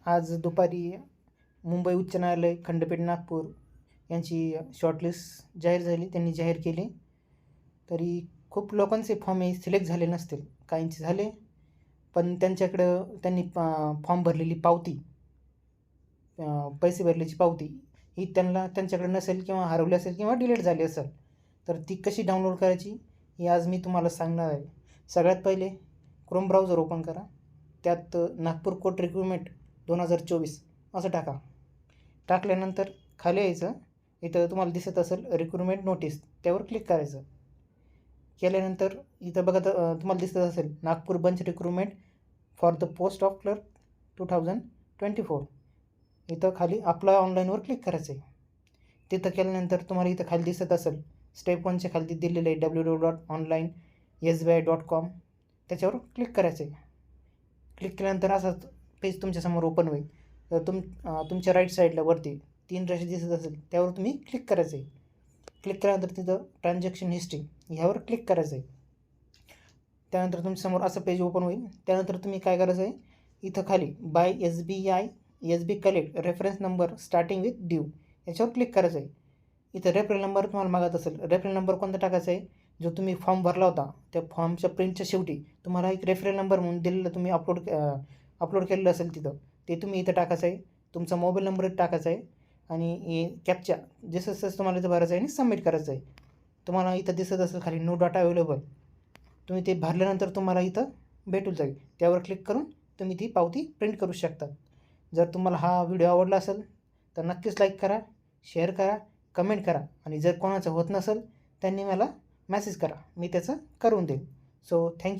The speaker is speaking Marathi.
आज दुपारी मुंबई उच्च न्यायालय खंडपीठ नागपूर यांची शॉर्टलिस्ट जाहीर झाली. त्यांनी जाहीर केली. तरी खूप लोकांचे फॉर्म हे सिलेक्ट झाले नसतील, काहींचे झाले, पण त्यांनी फॉर्म भरलेली पावती, पैसे भरल्याची पावती ही त्यांच्याकडे नसेल किंवा हरवली असेल किंवा डिलीट झाली असेल. तर ती कशी डाउनलोड करायची हे आज मी तुम्हाला सांगणार आहे. सगळ्यात पहिले क्रोम ब्राउझर ओपन करा. त्यात नागपूर कोर्ट रिक्रुटमेंट 2024 असं टाकल्यानंतर खाली यायचं. इथं तुम्हाला दिसत असेल रिक्रुटमेंट नोटीस, त्यावर क्लिक करायचं. केल्यानंतर इथं बघा तुम्हाला दिसत असेल Nagpur bunch recruitment for the post of clerk 2024. इथं खाली अप्लाय ऑनलाईनवर क्लिक करायचं आहे. तिथं केल्यानंतर तुम्हाला इथं खाली दिसत असेल स्टेप 1च्या खाली दिलेलं आहे www.onlinesbi.com. त्याच्यावर क्लिक करायचं आहे. क्लिक केल्यानंतर असंच पेज तुमच्यासमोर ओपन होईल. तर तुमच्या राईट साईडला वरती 3 रेषा दिसत असेल त्यावर तुम्ही क्लिक करायचं आहे. क्लिक केल्यानंतर तिथं ट्रान्झॅक्शन हिस्ट्री ह्यावर क्लिक करायचं आहे. त्यानंतर तुमच्यासमोर असं पेज ओपन होईल. त्यानंतर तुम्ही काय करायचं आहे, इथं खाली by SBI collect reference number starting with due याच्यावर क्लिक करायचं आहे. इथं रेफरन्स नंबर तुम्हाला मागत असेल, रेफरन्स नंबर कोणता टाकायचा आहे, जो तुम्ही फॉर्म भरला होता त्या फॉर्मच्या प्रिंटच्या शेवटी तुम्हाला एक रेफरन्स नंबर म्हणून दिलेलं तुम्ही अपलोड केलेलं असेल तिथं, ते तुम्ही इथं टाकायचं आहे. तुमचा मोबाईल नंबर टाकायचा आहे आणि कॅप्चा जसं तुम्हाला इथं भरायचं आहे आणि सबमिट करायचं आहे. तुम्हाला इथं दिसत असेल खाली नो डाटा अवेलेबल, तुम्ही ते भरल्यानंतर तुम्हाला इथं भेटून जाईल. त्यावर क्लिक करून तुम्ही ती पावती प्रिंट करू शकता. जर तुम्हाला हा व्हिडिओ आवडला असेल तर नक्कीच लाईक करा, शेअर करा, कमेंट करा आणि जर कोणाचं होत नसेल त्यांनी मला मेसेज करा, मी त्याचं करून देईन. So thank you.